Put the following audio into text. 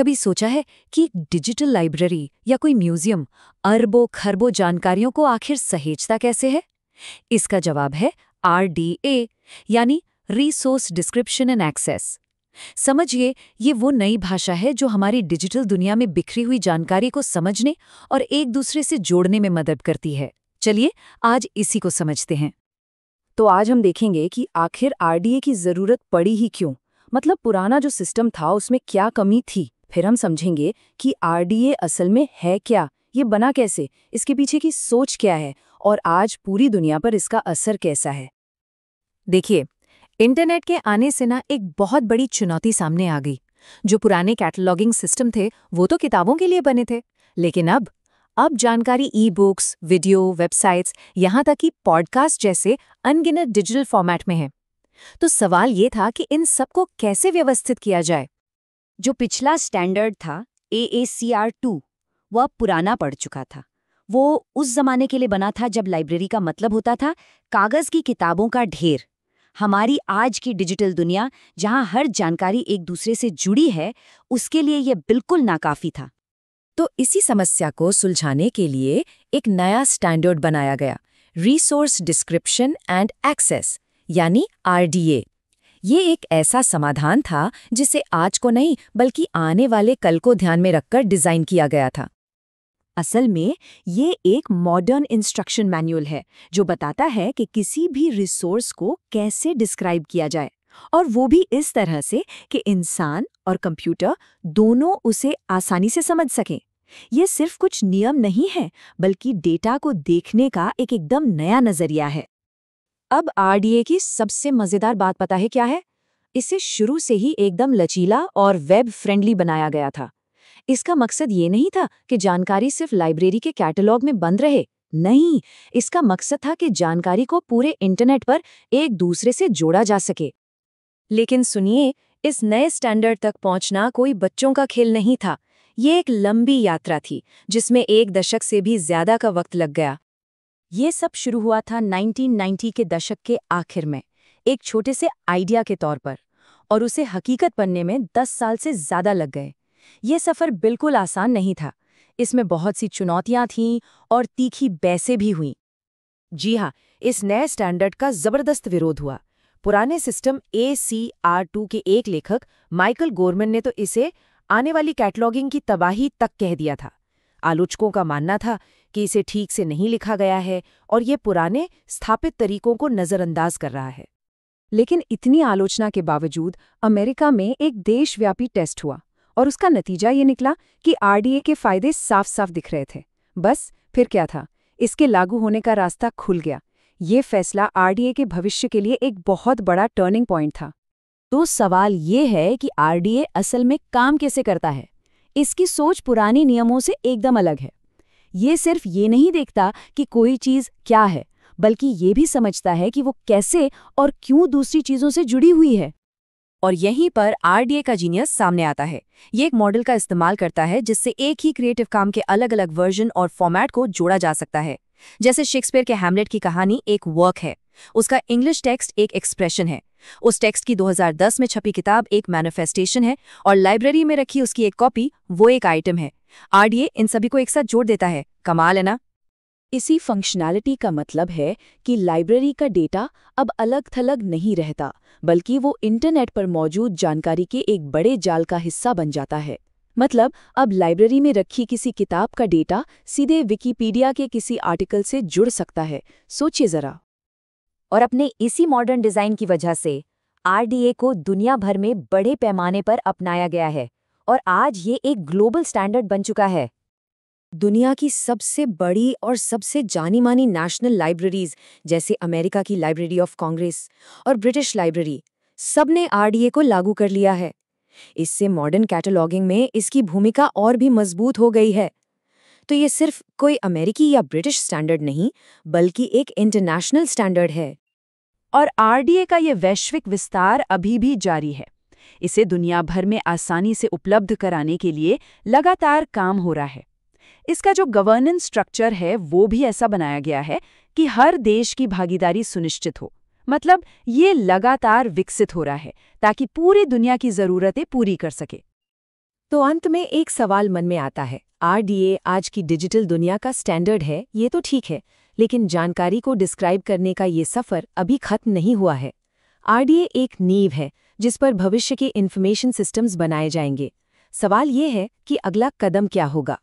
कभी सोचा है कि डिजिटल लाइब्रेरी या कोई म्यूजियम अरबों खरबों जानकारियों को आखिर सहेजता कैसे है? इसका जवाब है RDA, यानी रिसोर्स डिस्क्रिप्शन एंड एक्सेस। समझिए, ये वो नई भाषा है जो हमारी डिजिटल दुनिया में बिखरी हुई जानकारी को समझने और एक दूसरे से जोड़ने में मदद करती है। चलिए आज इसी को समझते हैं। तो आज हम देखेंगे कि आखिर आरडीए की जरूरत पड़ी ही क्यों। मतलब पुराना जो सिस्टम था उसमें क्या कमी थी। फिर हम समझेंगे कि आरडीए असल में है क्या, ये बना कैसे, इसके पीछे की सोच क्या है और आज पूरी दुनिया पर इसका असर कैसा है। देखिए, इंटरनेट के आने से ना एक बहुत बड़ी चुनौती सामने आ गई। जो पुराने कैटलॉगिंग सिस्टम थे वो तो किताबों के लिए बने थे, लेकिन अब जानकारी ई-बुक्स, वीडियो, वेबसाइट्स, यहाँ तक कि पॉडकास्ट जैसे अनगिनत डिजिटल फॉर्मेट में है। तो सवाल ये था कि इन सबको कैसे व्यवस्थित किया जाए। जो पिछला स्टैंडर्ड था AACR2, वह पुराना पड़ चुका था। वो उस जमाने के लिए बना था जब लाइब्रेरी का मतलब होता था कागज की किताबों का ढेर। हमारी आज की डिजिटल दुनिया, जहां हर जानकारी एक दूसरे से जुड़ी है, उसके लिए यह बिल्कुल नाकाफी था। तो इसी समस्या को सुलझाने के लिए एक नया स्टैंडर्ड बनाया गया, रिसोर्स डिस्क्रिप्शन एंड एक्सेस, यानी RDA। ये एक ऐसा समाधान था जिसे आज को नहीं बल्कि आने वाले कल को ध्यान में रखकर डिजाइन किया गया था। असल में ये एक मॉडर्न इंस्ट्रक्शन मैनुअल है जो बताता है कि किसी भी रिसोर्स को कैसे डिस्क्राइब किया जाए, और वो भी इस तरह से कि इंसान और कंप्यूटर दोनों उसे आसानी से समझ सकें। ये सिर्फ कुछ नियम नहीं है, बल्कि डेटा को देखने का एक एकदम नया नजरिया है। अब RDA की सबसे मजेदार बात पता है क्या है? इसे शुरू से ही एकदम लचीला और वेब फ्रेंडली बनाया गया था। इसका मकसद ये नहीं था कि जानकारी सिर्फ लाइब्रेरी के कैटलॉग में बंद रहे। नहीं, इसका मकसद था कि जानकारी को पूरे इंटरनेट पर एक दूसरे से जोड़ा जा सके। लेकिन सुनिए, इस नए स्टैंडर्ड तक पहुंचना कोई बच्चों का खेल नहीं था। ये एक लंबी यात्रा थी जिसमें 1 दशक से भी ज्यादा का वक्त लग गया। ये सब शुरू हुआ था 1990 के दशक के आखिर में, एक छोटे से आइडिया के तौर पर, और उसे हकीकत बनने में 10 साल से ज्यादा लग गए। ये सफर बिल्कुल आसान नहीं था। इसमें बहुत सी चुनौतियां थीं और तीखी बहसें भी हुईं। जी हाँ, इस नए स्टैंडर्ड का जबरदस्त विरोध हुआ। पुराने सिस्टम ACR2 के एक लेखक माइकल गोरमन ने तो इसे आने वाली कैटलॉगिंग की तबाही तक कह दिया था। आलोचकों का मानना था कि इसे ठीक से नहीं लिखा गया है और ये पुराने स्थापित तरीकों को नज़रअंदाज कर रहा है। लेकिन इतनी आलोचना के बावजूद अमेरिका में एक देशव्यापी टेस्ट हुआ और उसका नतीजा ये निकला कि RDA के फायदे साफ साफ दिख रहे थे। बस फिर क्या था, इसके लागू होने का रास्ता खुल गया। ये फैसला RDA के भविष्य के लिए एक बहुत बड़ा टर्निंग पॉइंट था। तो सवाल ये है कि RDA असल में काम कैसे करता है। इसकी सोच पुराने नियमों से एकदम अलग है। ये सिर्फ ये नहीं देखता कि कोई चीज़ क्या है, बल्कि ये भी समझता है कि वो कैसे और क्यों दूसरी चीज़ों से जुड़ी हुई है। और यहीं पर RDA का जीनियस सामने आता है। ये एक मॉडल का इस्तेमाल करता है जिससे एक ही क्रिएटिव काम के अलग अलग वर्जन और फॉर्मेट को जोड़ा जा सकता है। जैसे शेक्सपियर के हैमलेट की कहानी एक वर्क है, उसका इंग्लिश टेक्स्ट एक एक्सप्रेशन है, उस टेक्स्ट की 2010 में छपी किताब एक मैनिफेस्टेशन है, और लाइब्रेरी में रखी उसकी एक कॉपी वो एक आइटम है। RDA इन सभी को एक साथ जोड़ देता है। कमाल है ना? इसी फंक्शनैलिटी का मतलब है कि लाइब्रेरी का डेटा अब अलग थलग नहीं रहता, बल्कि वो इंटरनेट पर मौजूद जानकारी के एक बड़े जाल का हिस्सा बन जाता है। मतलब अब लाइब्रेरी में रखी किसी किताब का डेटा सीधे विकिपीडिया के किसी आर्टिकल से जुड़ सकता है। सोचिए जरा। और अपने इसी मॉडर्न डिजाइन की वजह से RDA को दुनिया भर में बड़े पैमाने पर अपनाया गया है और आज ये एक ग्लोबल स्टैंडर्ड बन चुका है। दुनिया की सबसे बड़ी और सबसे जानी-मानी नेशनल लाइब्रेरीज जैसे अमेरिका की लाइब्रेरी ऑफ कांग्रेस और ब्रिटिश लाइब्रेरी, सबने RDA को लागू कर लिया है। इससे मॉडर्न कैटलॉगिंग में इसकी भूमिका और भी मजबूत हो गई है। तो ये सिर्फ कोई अमेरिकी या ब्रिटिश स्टैंडर्ड नहीं, बल्कि एक इंटरनेशनल स्टैंडर्ड है। और RDA का ये वैश्विक विस्तार अभी भी जारी है। इसे दुनिया भर में आसानी से उपलब्ध कराने के लिए लगातार काम हो रहा है। इसका जो गवर्नेंस स्ट्रक्चर है वो भी ऐसा बनाया गया है कि हर देश की भागीदारी सुनिश्चित हो। मतलब ये लगातार विकसित हो रहा है ताकि पूरी दुनिया की ज़रूरतें पूरी कर सके। तो अंत में एक सवाल मन में आता है, RDA आज की डिजिटल दुनिया का स्टैंडर्ड है, ये तो ठीक है, लेकिन जानकारी को डिस्क्राइब करने का ये सफ़र अभी खत्म नहीं हुआ है। RDA एक नींव है जिस पर भविष्य के इंफॉर्मेशन सिस्टम्स बनाए जाएंगे। सवाल ये है कि अगला कदम क्या होगा।